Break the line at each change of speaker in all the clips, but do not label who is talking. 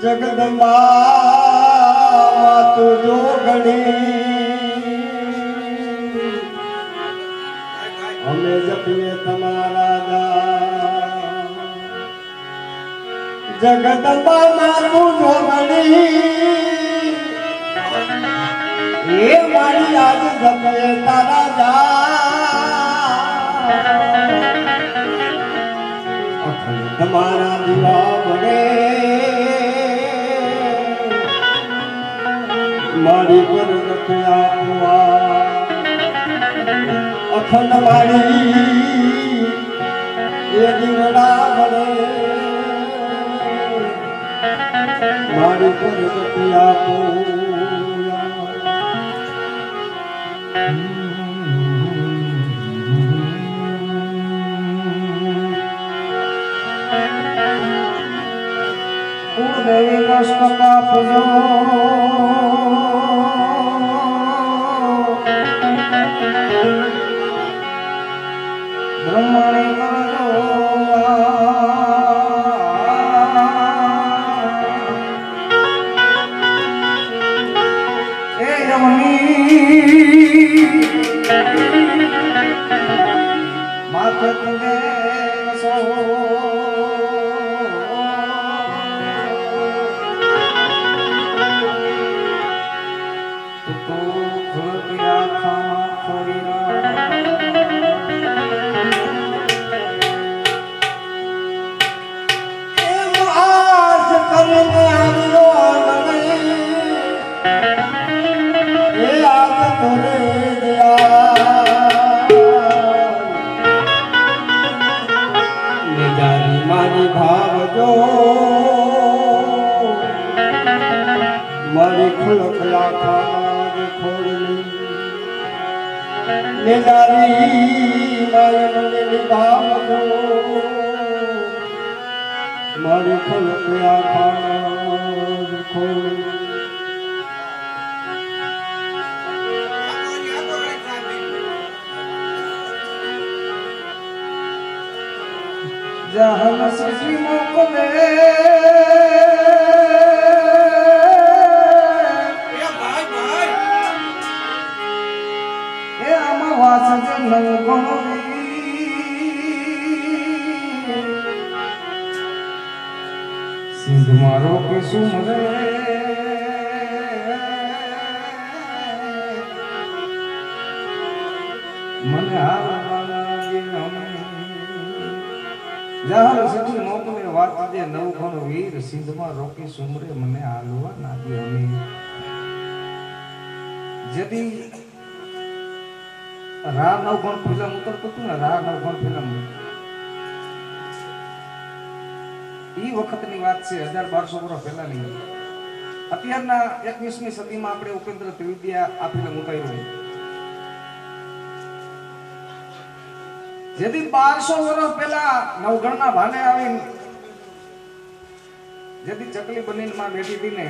જગદંબા તું જો ઘણી અમે જપીએ તમારા દાન જગદંબા મારું જો ઘણી એ મારી આજ જપીએ તારા દાન તમારા દીવા બને મારી પર નથી આપવા અખંડ મારી એ દીવડા ભરે મારી પર નથી આપવા દેવી કષ્ટ કાપજો બ્રહ્મણી કરજો એ યમની માથે તુમે સો મારી ભાવજો મારી ખલખલા ખાનાર ખોડલી નિજારી મારી ભાવજો મારી ખલખલા ખાનાર ખોડલી જહન સજી મોકલે એ આમાં વાસ જે નંગણો સિંધ મારો કે સુમરે મને હારવાના જહર સજી મોકલે વાત જે નવઘણ વીર સિંધમાં રોકી સુમરે મને હાલવા નાદી અમે જેથી રા નવઘણ ફિલ્મ ઉતરતું હતું ને રા નવઘણ ફિલ્મ ઈ વખતની વાત છે 1200 વર્ષ પહેલાની અત્યારના 21મી સદીમાં આપણે ઉપેન્દ્ર ત્રિવેદીએ આ ફિલ્મ ઉતારી જેથી 1200 વર્ષ પહેલા નવઘણના ભાને આવીને જેથી ચકલી બનીને માં બેઠી હતી ને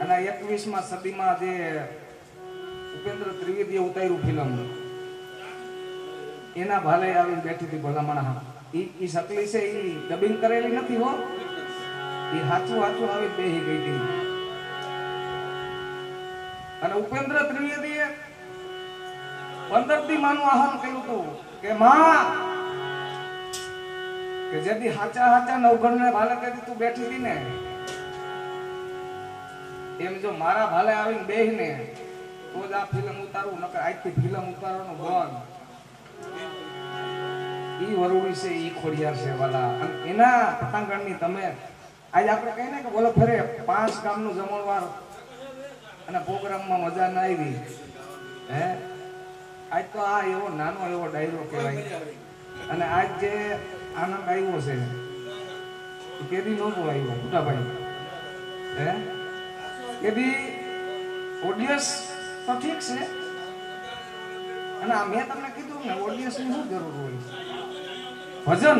અને 21મા સદીમાં જે ઉપેન્દ્ર ત્રિવેદીએ ઉતાર્યું ફિલ્મ એના ભાલે આવીને બેઠી હતી ભલામણા ઈ ચકલી છે ઈ ડબિંગ કરેલી નથી હો ઈ હાચું હાચું આવી બેહી ગઈ હતી અને ઉપેન્દ્ર ત્રિવેદીએ 15 દી માનું આહ્વાન કર્યું હતું કે માં કે જેથી હાચા હાચા નવઘણને ભાલે કરી તું બેઠી હતી ને એમ જો મારા ભાલે આવીને બેહીને તો જ આ ફિલ્મ ઉતારવું નકર આજથી ફિલ્મ ઉતારવાનું બંધ ઈ વરુડી છે ઈ ખોડિયાર છે વાલા અને એના પતંગણની તમે આજ આપણે કહીએ ને કે બોલો ફરે 5 ગામનું જમણવાર અને પ્રોગ્રામમાં મજા ના આવી હે આજ તો આ એવો નાનો એવો ડાયરો કહેવાય અને આજ જે આનંદ આવ્યો છે કેદી નહોતો આવ્યો મોટાભાઈ હે કેદી ઓડિયન્સ તો ઠીક છે અને આ મેં તમને કીધું ને ઓડિયન્સની શું જરૂર હોય ભજન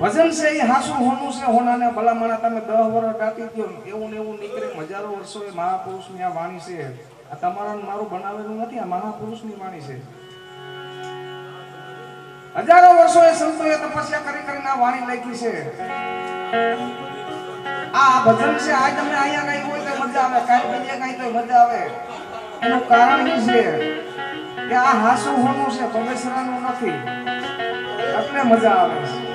ભજન છે એ હાસું હોનું છે હોનાને ભલામણા તમે 10 વર્ષ ગાતી દો એવું ને એવું નીકળે હજારો વર્ષો એ મહાપુરુષની આ વાણી છે આ તમારા ને મારું બનાવેલું નથી આ મહાપુરુષની વાણી છે હજારો વર્ષો એ સંતોએ તપસ્યા કરી કરીને આ વાણી લખી છે આ ભજન છે આજ તમે અહીંયા કઈ હોય તો મજા આવે કાલ બીજે કઈ તો મજા આવે એનું કારણ એ છે કે આ હાસું હોનું છે પમેસરાનું નથી એટલે મજા આવે છે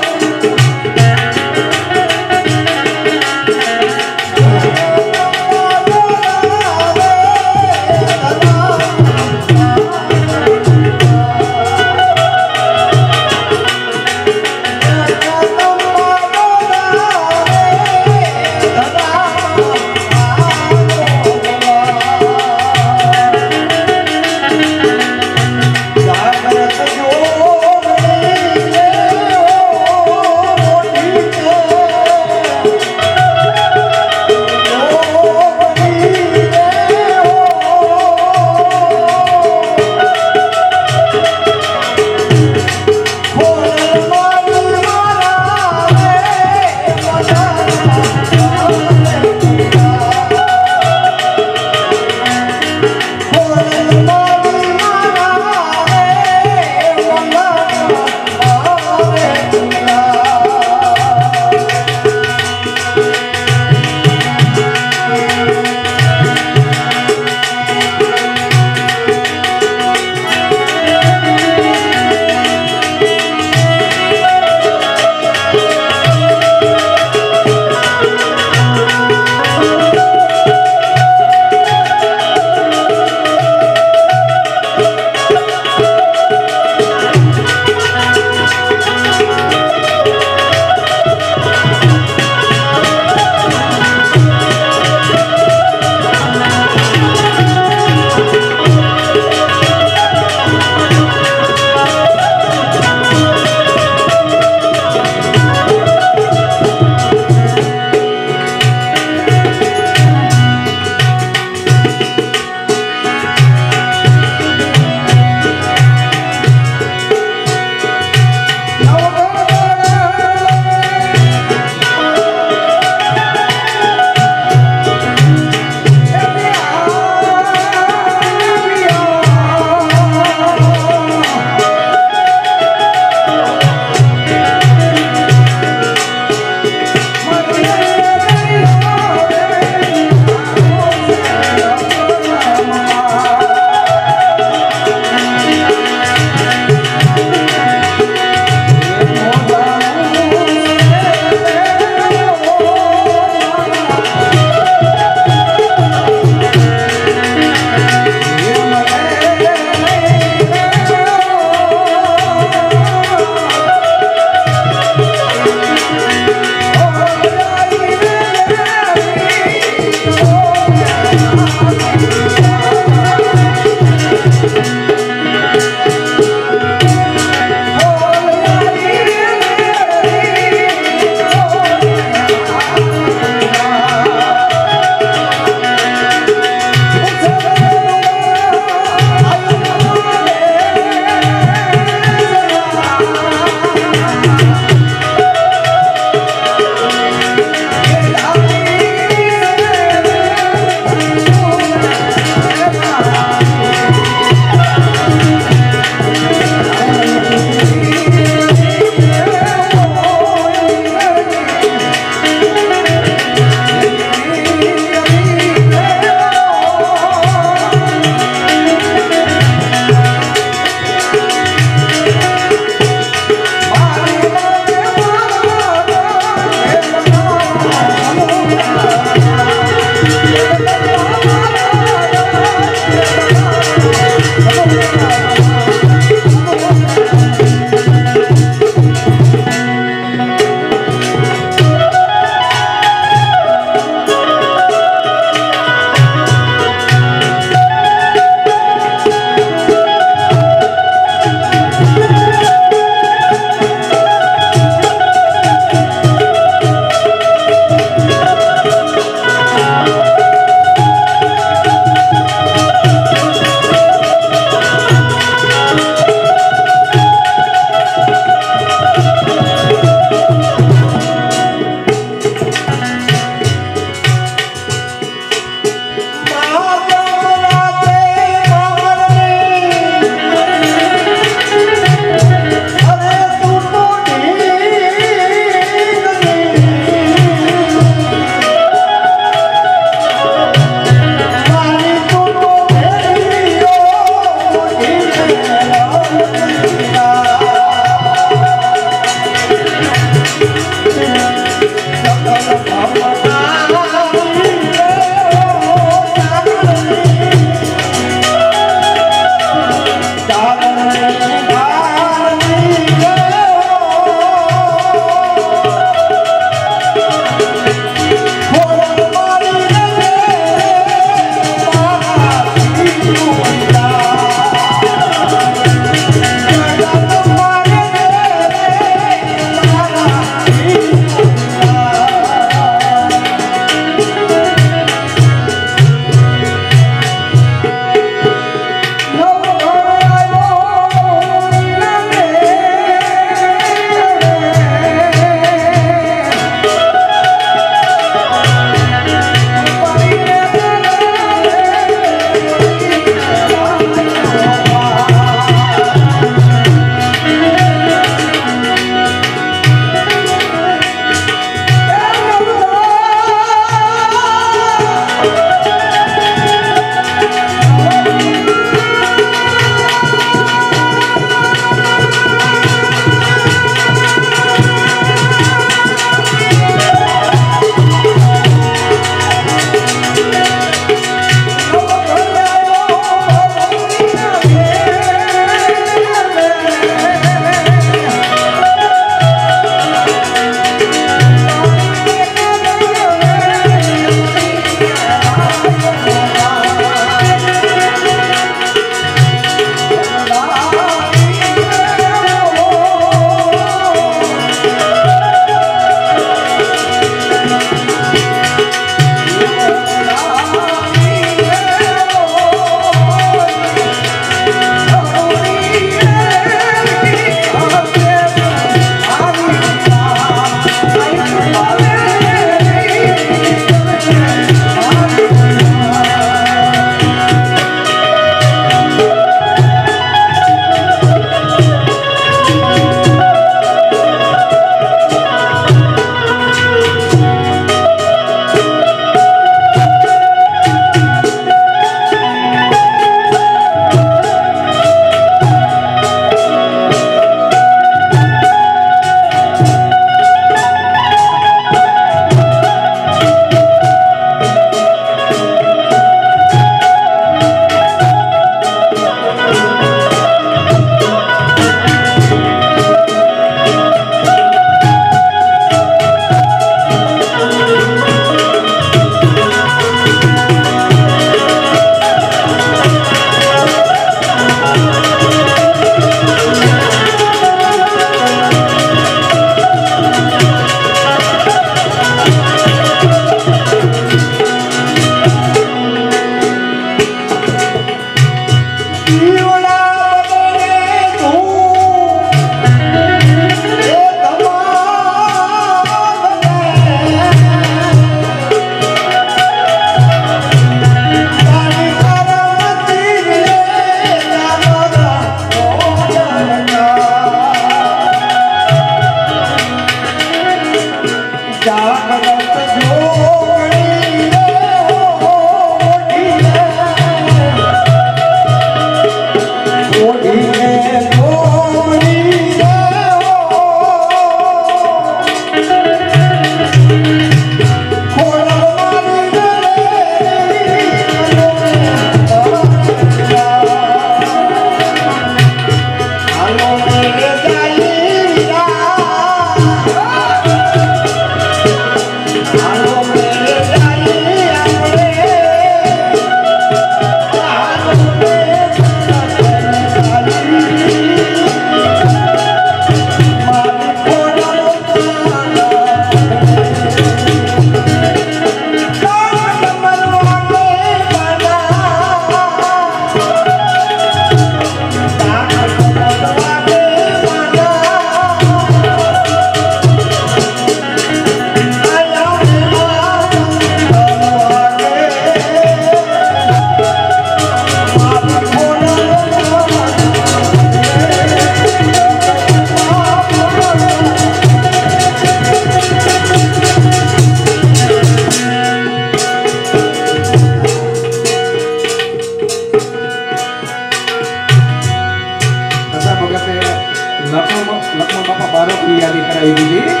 લક્ષ્મણ બાપા બારોટની યાદી કરાવી દીધી.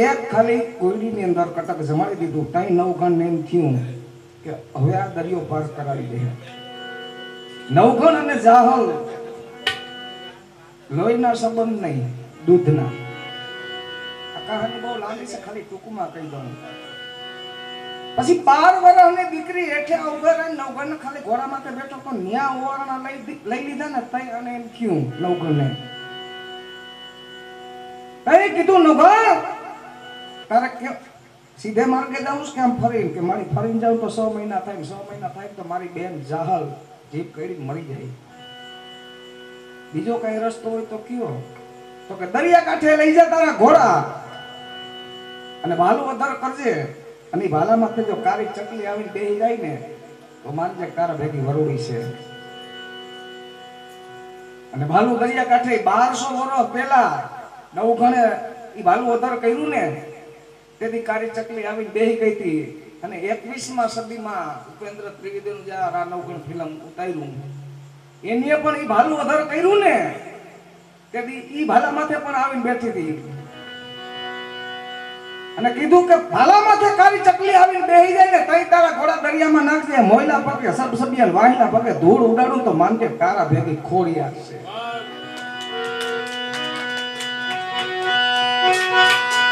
એક ખાલી કોયડીની અંદર કટક જમાડી દીધું તઈ નવઘણ ને એમ થયું કે હવે આ દરિયો પાર કરાવી દે. નવઘણ અને જાહલ લોહીના સંબંધ નહીં, દૂધના. આ કહાની બહુ લાંબી છે, ખાલી ટૂંકમાં કહી દઉં. પછી 12 વર્ષની દીકરી હેઠે ઉભા રહીને નવઘણ ખાલી ઘોડા માથે બેઠો તો ન્યા ઓવારણા લઈ લીધા ને તઈ અને એમ થયું નવઘણને. તઈ કીધું નવઘણ તારે કે સીધે માર્ગે જાઉં કે આમ ફરીને કે મારી ફરીને જાઉં તો 6 મહિના થાય, 6 મહિના થાય તો મારી બેન જાહલ જીભ કરી મરી જાય. બીજો કઈ રસ્તો હોય તો કયો? તો કે દરિયા કાંઠે લઈ જા તારા ઘોડા અને ભાલું વધાર કરજે, અને ભાલા માથે જો કાળી ચકલી આવીને બેહી જાય ને તો માનજે તારા ભેગી વરુડી છે. અને ભાલું દરિયા કાંઠે 1200 વર્ષ પહેલા નવઘણે ઈ ભાલું વધાર કર્યું ને તેથી કાળી ચકલી આવીને બેહી ગઈ હતી. અને 21મી સદીમાં ઉપેન્દ્ર ત્રિવેદીનું જે આ નવઘણ ફિલ્મ ઉતાર્યું એનીએ પણ ઈ ભાલું વધાર કર્યું ને તેથી ઈ ભાલા માથે પણ આવીને બેઠી હતી અને કીધું કે ભાલા માથે કાળી ચકલી આવીને બેહી જાય ને તઈ તારા ઘોડા દરિયામાં નાખજે, મોયલા પગે સબસબિયા વાહીના પગે ધૂળ ઉડાડું તો માનજે તારા ભેગી ખોડિયાર છે.